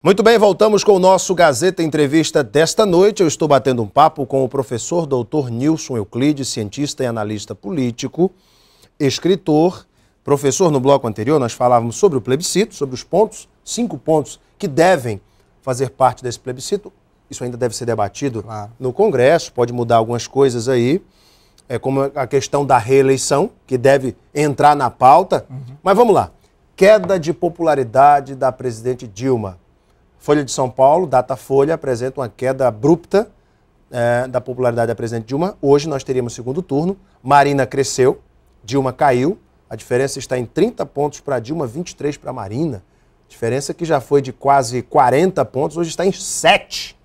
Muito bem, voltamos com o nosso Gazeta Entrevista desta noite. Eu estou batendo um papo com o professor Dr. Nilson Euclides, cientista e analista político, escritor. Professor, no bloco anterior nós falávamos sobre o plebiscito, sobre os pontos, 5 pontos que devem fazer parte desse plebiscito. Isso ainda deve ser debatido no Congresso, pode mudar algumas coisas aí, como a questão da reeleição, que deve entrar na pauta. Mas vamos lá. Queda de popularidade da presidente Dilma. Folha de São Paulo, Datafolha, apresenta uma queda abrupta da popularidade da presidente Dilma. Hoje nós teríamos segundo turno. Marina cresceu, Dilma caiu. A diferença está em 30 pontos para Dilma, 23 para Marina. Diferença que já foi de quase 40 pontos, hoje está em 7.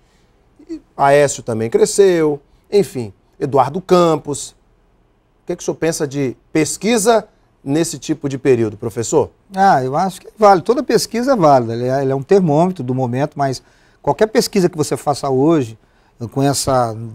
Aécio também cresceu. Enfim, Eduardo Campos. O que o senhor pensa de pesquisa nesse tipo de período, professor? Eu acho que vale. Toda pesquisa é válida. Ele é um termômetro do momento, mas qualquer pesquisa que você faça hoje,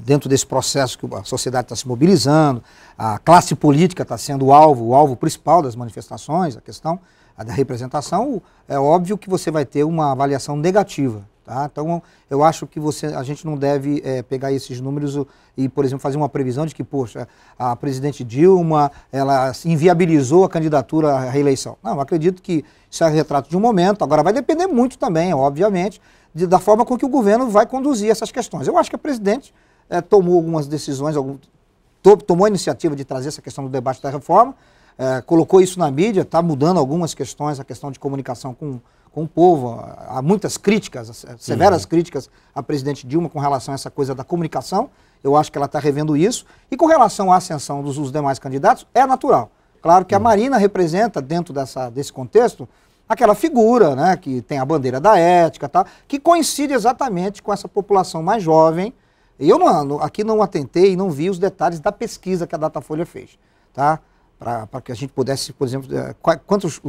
dentro desse processo que a sociedade está se mobilizando, a classe política está sendo o alvo principal das manifestações, a questão da representação, é óbvio que você vai ter uma avaliação negativa. Tá? Então, eu acho que a gente não deve pegar esses números e, por exemplo, fazer uma previsão de que, poxa, a presidente Dilma, ela inviabilizou a candidatura à reeleição. Não, eu acredito que isso é retrato de um momento. Agora, vai depender muito também, obviamente, da forma com que o governo vai conduzir essas questões. Eu acho que a presidente tomou algumas decisões, tomou a iniciativa de trazer essa questão do debate da reforma, colocou isso na mídia, está mudando algumas questões, a questão de comunicação com o povo. Há muitas críticas, severas críticas à presidente Dilma com relação a essa coisa da comunicação. Eu acho que ela está revendo isso. E com relação à ascensão dos demais candidatos, é natural. Claro que a Marina representa, dentro desse contexto, aquela figura, né, que tem a bandeira da ética, tá, que coincide exatamente com essa população mais jovem. E eu aqui não atentei e não vi os detalhes da pesquisa que a Datafolha fez, tá? Para que a gente pudesse, por exemplo, quantos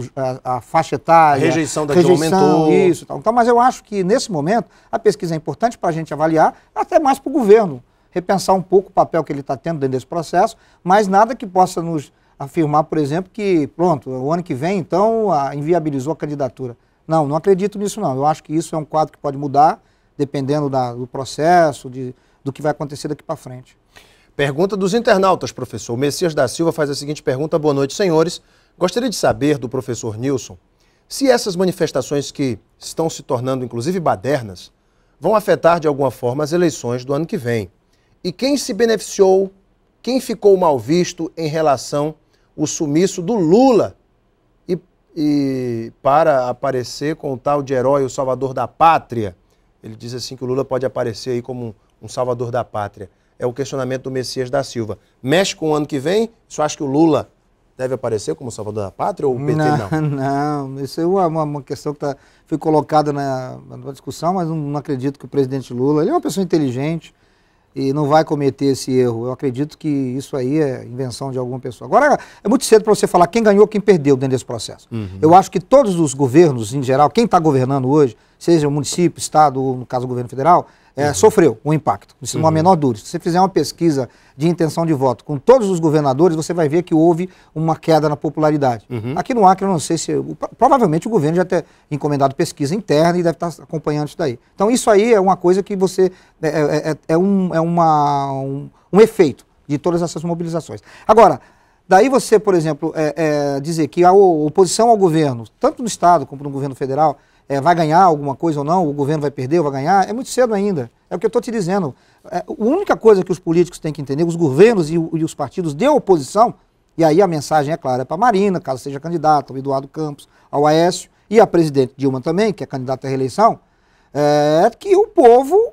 a faixa etária... A rejeição daqui aumentou. Isso, tal. Então, mas eu acho que, nesse momento, a pesquisa é importante para a gente avaliar, até mais para o governo, repensar um pouco o papel que ele está tendo dentro desse processo, mas nada que possa nos afirmar, por exemplo, que, pronto, o ano que vem, então, inviabilizou a candidatura. Não acredito nisso, não. Eu acho que isso é um quadro que pode mudar, dependendo do processo, do que vai acontecer daqui para frente. Pergunta dos internautas, professor. O Messias da Silva faz a seguinte pergunta. Boa noite, senhores. Gostaria de saber do professor Nilson se essas manifestações que estão se tornando, inclusive, badernas, vão afetar de alguma forma as eleições do ano que vem. E quem se beneficiou, quem ficou mal visto em relação ao sumiço do Lula e para aparecer com o tal de herói, o salvador da pátria. Ele diz assim que o Lula pode aparecer aí como um salvador da pátria. É o questionamento do Messias da Silva. Mexe com o ano que vem? Você acha que o Lula deve aparecer como salvador da pátria ou o PT não? Não, isso é uma questão que foi colocada na discussão, mas não acredito que o presidente Lula, ele é uma pessoa inteligente e não vai cometer esse erro. Eu acredito que isso aí é invenção de alguma pessoa. Agora, é muito cedo para você falar quem ganhou, quem perdeu dentro desse processo. Eu acho que todos os governos, em geral, quem está governando hoje, seja o município, estado ou, no caso, o governo federal, sofreu um impacto, isso não há a menor dúvida. Se você fizer uma pesquisa de intenção de voto com todos os governadores, você vai ver que houve uma queda na popularidade. Aqui no Acre, eu não sei se... Provavelmente o governo já tem encomendado pesquisa interna e deve estar acompanhando isso daí. Então isso aí é uma coisa que você... um efeito de todas essas mobilizações. Agora, daí você, por exemplo, dizer que a oposição ao governo, tanto no Estado como no governo federal, vai ganhar alguma coisa ou não, o governo vai perder ou vai ganhar, é muito cedo ainda. É o que eu estou te dizendo. A única coisa que os políticos têm que entender, os governos e os partidos de oposição, e aí a mensagem é clara, é para a Marina, caso seja candidata, ao Eduardo Campos, ao Aécio, e a presidente Dilma também, que é candidata à reeleição, que o povo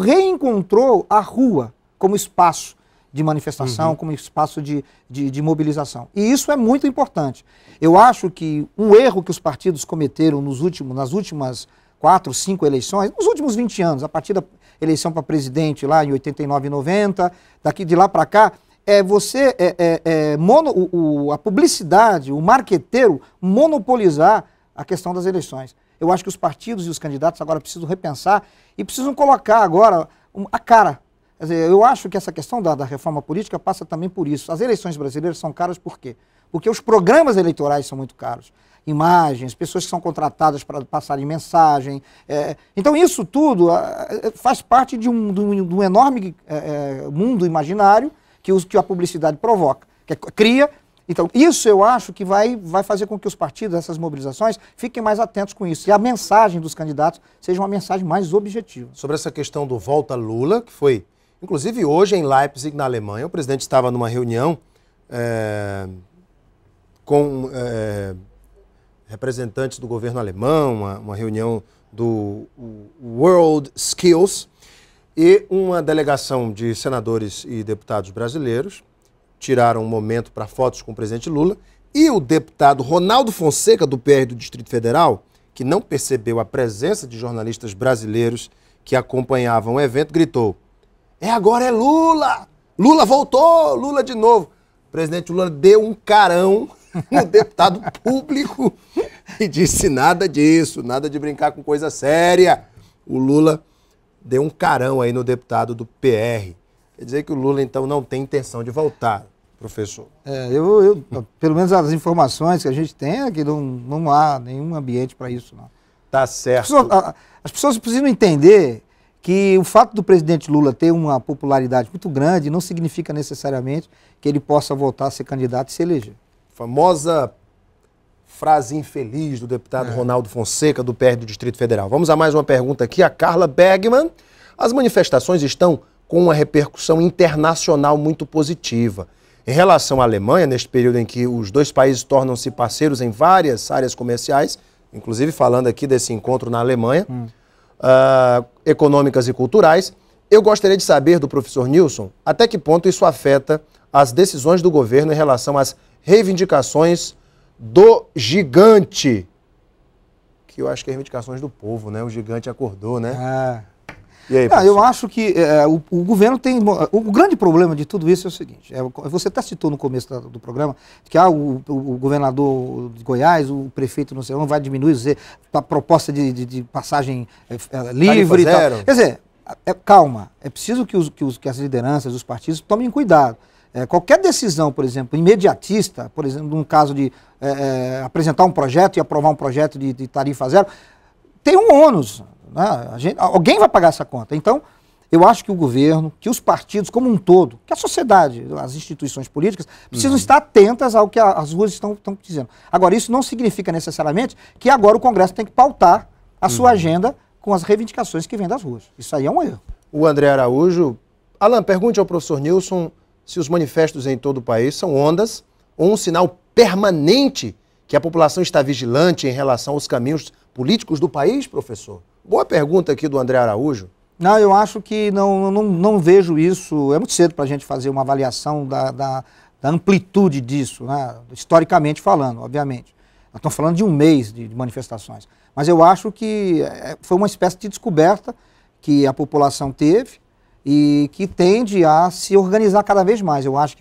reencontrou a rua como espaço de manifestação, como espaço de mobilização. E isso é muito importante. Eu acho que um erro que os partidos cometeram nas últimas 4, 5 eleições, nos últimos 20 anos, a partir da eleição para presidente lá em 89 e 90, de lá para cá, a publicidade, o marqueteiro monopolizar a questão das eleições. Eu acho que os partidos e os candidatos agora precisam repensar e precisam colocar agora a cara. Quer dizer, eu acho que essa questão da reforma política passa também por isso. As eleições brasileiras são caras por quê? Porque os programas eleitorais são muito caros. imagens, pessoas que são contratadas para passarem mensagem. Então isso tudo faz parte de um enorme mundo imaginário que a publicidade provoca, que cria. Então isso eu acho que vai fazer com que os partidos, essas mobilizações, fiquem mais atentos com isso. E a mensagem dos candidatos seja uma mensagem mais objetiva. Sobre essa questão do Volta Lula, que foi, inclusive hoje em Leipzig, na Alemanha, o presidente estava numa reunião com representantes do governo alemão, uma reunião do World Skills, e uma delegação de senadores e deputados brasileiros tiraram um momento para fotos com o presidente Lula, e o deputado Ronaldo Fonseca, do PR do Distrito Federal, que não percebeu a presença de jornalistas brasileiros que acompanhavam o evento, gritou: agora é Lula! Lula voltou! Lula de novo! O presidente Lula deu um carão no deputado público e disse nada disso, nada de brincar com coisa séria. O Lula deu um carão aí no deputado do PR. Quer dizer que o Lula, então, não tem intenção de voltar, professor. Pelo menos as informações que a gente tem é que não há nenhum ambiente para isso, não. Tá certo. As pessoas precisam entender que o fato do presidente Lula ter uma popularidade muito grande não significa necessariamente que ele possa voltar a ser candidato e se eleger. Famosa frase infeliz do deputado Ronaldo Fonseca, do PR do Distrito Federal. Vamos a mais uma pergunta aqui, a Carla Bergman. As manifestações estão com uma repercussão internacional muito positiva. Em relação à Alemanha, neste período em que os dois países tornam-se parceiros em várias áreas comerciais, inclusive falando aqui desse encontro na Alemanha, econômicas e culturais, eu gostaria de saber do professor Nilson até que ponto isso afeta as decisões do governo em relação às reivindicações do gigante, que eu acho que é reivindicações do povo, né? O gigante acordou, né? E aí, eu acho que o governo tem... O grande problema de tudo isso é o seguinte, você até citou no começo do programa, que o governador de Goiás, o prefeito não vai diminuir a proposta de passagem livre e tal. Quer dizer, calma, é preciso que as lideranças, os partidos tomem cuidado. Qualquer decisão, por exemplo, imediatista, por exemplo, num caso de apresentar um projeto e aprovar um projeto de tarifa zero, tem um ônus. Alguém vai pagar essa conta. Então, eu acho que o governo, que os partidos como um todo, que a sociedade, as instituições políticas, precisam estar atentas ao que as ruas estão dizendo. Agora, isso não significa necessariamente que agora o Congresso tem que pautar a sua agenda com as reivindicações que vêm das ruas. Isso aí é um erro. O André Araújo. Alan, pergunte ao professor Nilson se os manifestos em todo o país são ondas ou um sinal permanente que a população está vigilante em relação aos caminhos políticos do país, professor? Boa pergunta aqui do André Araújo. Não, eu acho que não vejo isso. É muito cedo para a gente fazer uma avaliação da amplitude disso, né? Historicamente falando, obviamente. Nós estamos falando de um mês de manifestações. Mas eu acho que foi uma espécie de descoberta que a população teve e que tende a se organizar cada vez mais. Eu acho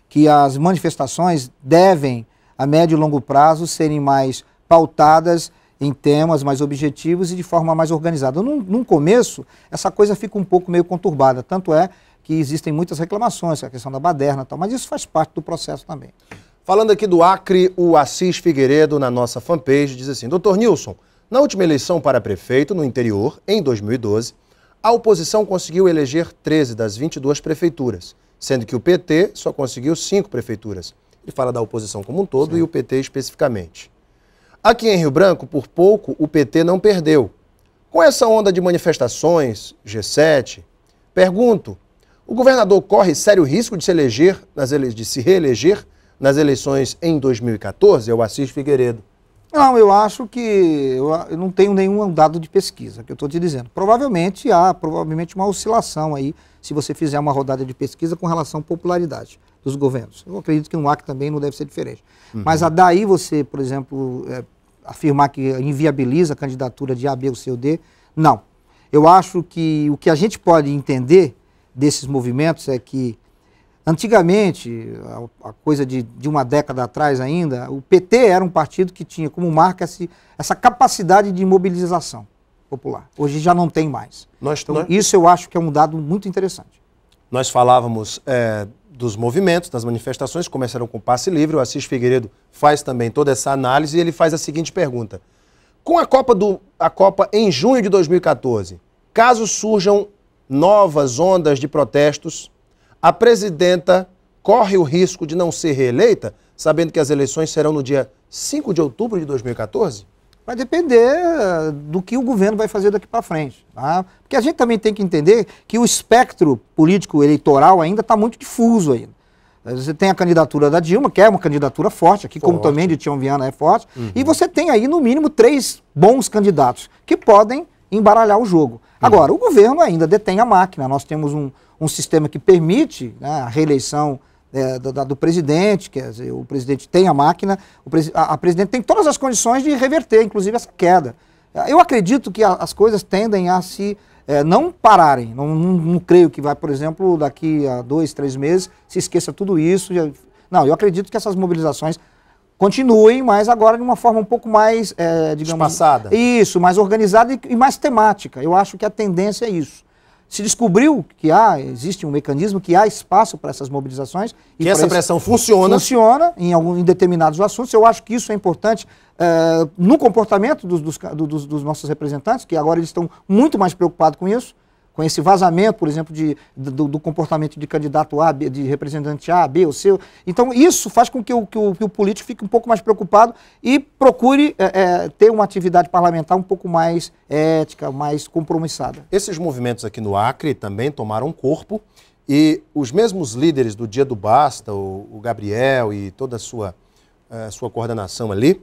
que as manifestações devem, a médio e longo prazo, serem mais pautadas em temas mais objetivos e de forma mais organizada. Num começo, essa coisa fica um pouco meio conturbada, tanto é que existem muitas reclamações, a questão da baderna e tal, mas isso faz parte do processo também. Falando aqui do Acre, o Assis Figueiredo, na nossa fanpage, diz assim: Dr. Nilson, na última eleição para prefeito no interior, em 2012, a oposição conseguiu eleger 13 das 22 prefeituras, sendo que o PT só conseguiu 5 prefeituras. Ele fala da oposição como um todo e o PT especificamente. Aqui em Rio Branco, por pouco, o PT não perdeu. Com essa onda de manifestações, G7, pergunto, o governador corre sério risco de se reeleger nas eleições em 2014? É o Assis Figueiredo. Não, eu acho que eu não tenho nenhum dado de pesquisa, que eu estou te dizendo. Provavelmente há uma oscilação aí, se você fizer uma rodada de pesquisa com relação à popularidade dos governos. Eu acredito que no Acre também não deve ser diferente. Mas daí você, por exemplo, afirmar que inviabiliza a candidatura de A, B ou C ou D, não. Eu acho que o que a gente pode entender desses movimentos é que antigamente, a coisa de uma década atrás ainda, o PT era um partido que tinha como marca essa capacidade de mobilização popular. Hoje já não tem mais. Isso eu acho que é um dado muito interessante. Nós falávamos dos movimentos, das manifestações que começaram com passe livre. O Assis Figueiredo faz também toda essa análise e ele faz a seguinte pergunta. Com a Copa em junho de 2014, caso surjam novas ondas de protestos, a presidenta corre o risco de não ser reeleita, sabendo que as eleições serão no dia 5 de outubro de 2014? Vai depender do que o governo vai fazer daqui para frente. Tá? Porque a gente também tem que entender que o espectro político eleitoral ainda está muito difuso ainda. Você tem a candidatura da Dilma, que é uma candidatura forte, aqui como também de Tião Viana é forte, e você tem aí no mínimo 3 bons candidatos que podem embaralhar o jogo. Agora, o governo ainda detém a máquina, nós temos um sistema que permite, né, a reeleição do presidente, quer dizer, o presidente tem a máquina, a presidente tem todas as condições de reverter, inclusive, essa queda. Eu acredito que as coisas tendem a se não pararem. Não creio que vai, por exemplo, daqui a 2, 3 meses, se esqueça tudo isso. Não, eu acredito que essas mobilizações continuem, mas agora de uma forma um pouco mais, digamos... espaçada. Isso, mais organizada e mais temática. Eu acho que a tendência é isso. Se descobriu que existe um mecanismo, que há espaço para essas mobilizações. Que essa pressão funciona. Funciona em determinados assuntos. Eu acho que isso é importante no comportamento dos nossos representantes, que agora eles estão muito mais preocupados com isso, com esse vazamento, por exemplo, do comportamento de candidato A, de representante A, B ou C. Então isso faz com que o político fique um pouco mais preocupado e procure ter uma atividade parlamentar um pouco mais ética, mais compromissada. Esses movimentos aqui no Acre também tomaram corpo e os mesmos líderes do Dia do Basta, o Gabriel e toda a sua coordenação ali,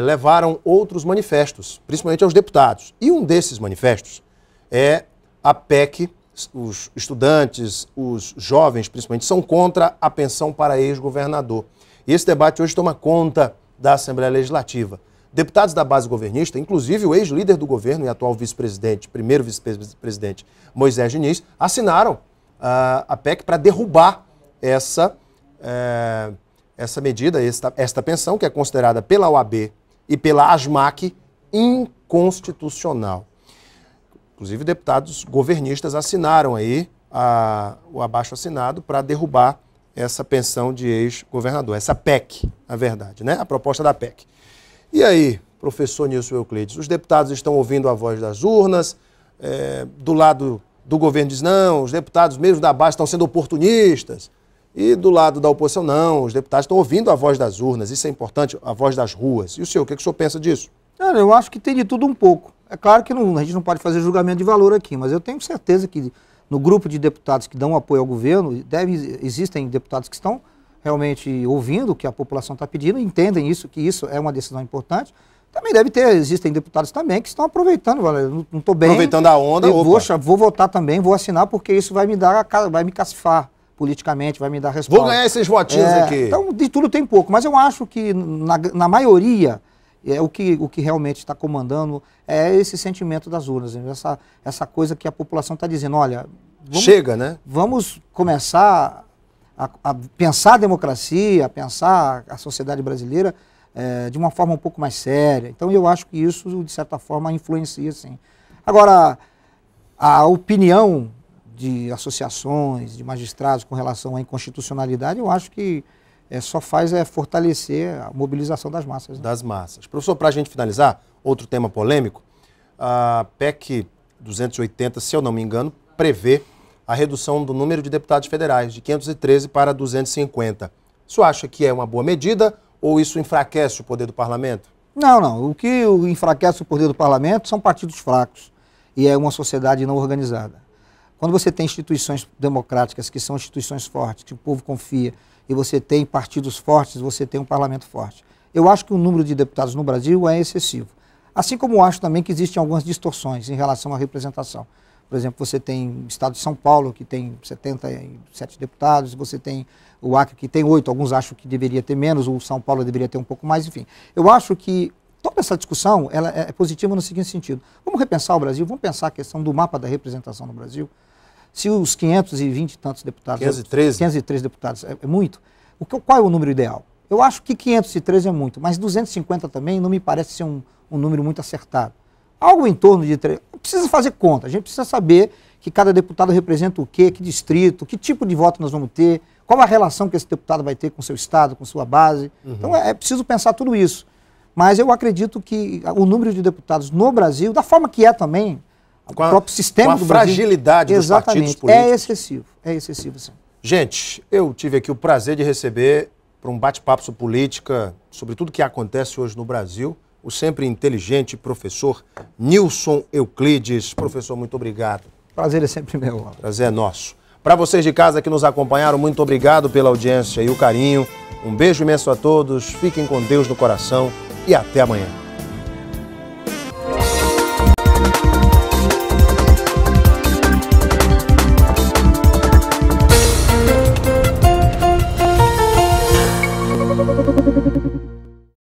levaram outros manifestos, principalmente aos deputados. E um desses manifestos é a PEC, os estudantes, os jovens principalmente, são contra a pensão para ex-governador. E esse debate hoje toma conta da Assembleia Legislativa. Deputados da base governista, inclusive o ex-líder do governo e atual vice-presidente, primeiro vice-presidente Moisés Diniz, assinaram a PEC para derrubar essa medida, esta pensão, que é considerada pela OAB e pela ASMAC inconstitucional. Inclusive, deputados governistas assinaram aí o abaixo-assinado para derrubar essa pensão de ex-governador, essa PEC, na verdade, né? A proposta da PEC. E aí, professor Nilson Euclides, os deputados estão ouvindo a voz das urnas, do lado do governo diz não, os deputados mesmo da base estão sendo oportunistas, e do lado da oposição não, os deputados estão ouvindo a voz das urnas, isso é importante, a voz das ruas. E o senhor, o que o senhor pensa disso? Cara, eu acho que tem de tudo um pouco. É claro que a gente não pode fazer julgamento de valor aqui, mas eu tenho certeza que no grupo de deputados que dão apoio ao governo, existem deputados que estão realmente ouvindo o que a população está pedindo, entendem isso, que isso é uma decisão importante. Também existem deputados também que estão aproveitando, não estou bem. Aproveitando a onda, vou votar também, vou assinar, porque isso vai me cacifar politicamente, vai me dar respaldo. Vou ganhar esses votinhos aqui. Então, de tudo tem pouco, mas eu acho que na maioria... o que realmente está comandando é esse sentimento das urnas, essa coisa que a população está dizendo, olha, chega, né? Vamos começar a pensar a democracia, a pensar a sociedade brasileira de uma forma um pouco mais séria. Então eu acho que isso, de certa forma, influencia, sim. Agora, a opinião de associações, de magistrados com relação à inconstitucionalidade, eu acho que só faz fortalecer a mobilização das massas. Né? Das massas. Professor, para a gente finalizar, outro tema polêmico, a PEC 280, se eu não me engano, prevê a redução do número de deputados federais, de 513 para 250. O senhor acha que é uma boa medida ou isso enfraquece o poder do parlamento? Não. O que enfraquece o poder do parlamento são partidos fracos e é uma sociedade não organizada. Quando você tem instituições democráticas, que são instituições fortes, que o povo confia, e você tem partidos fortes, você tem um parlamento forte. Eu acho que o número de deputados no Brasil é excessivo. Assim como acho também que existem algumas distorções em relação à representação. Por exemplo, você tem o estado de São Paulo, que tem 77 deputados, você tem o Acre, que tem 8, alguns acham que deveria ter menos, o São Paulo deveria ter um pouco mais, enfim. Eu acho que toda essa discussão ela é positiva no seguinte sentido. Vamos repensar o Brasil, vamos pensar a questão do mapa da representação no Brasil. Se os 520 e tantos deputados... 513 deputados é muito. Qual é o número ideal? Eu acho que 513 é muito, mas 250 também não me parece ser um número muito acertado. Algo em torno de... Não precisa fazer conta, a gente precisa saber que cada deputado representa o quê, que distrito, que tipo de voto nós vamos ter, qual a relação que esse deputado vai ter com o seu estado, com sua base. Então é preciso pensar tudo isso. Mas eu acredito que o número de deputados no Brasil, da forma que é também, o próprio sistema do Brasil... fragilidade dos partidos políticos. É excessivo, sim. Gente, eu tive aqui o prazer de receber para um bate-papo sobre política, sobre tudo que acontece hoje no Brasil, o sempre inteligente professor Nilson Euclides. Professor, muito obrigado. Prazer é sempre meu. Prazer é nosso. Para vocês de casa que nos acompanharam, muito obrigado pela audiência e o carinho. Um beijo imenso a todos, fiquem com Deus no coração e até amanhã.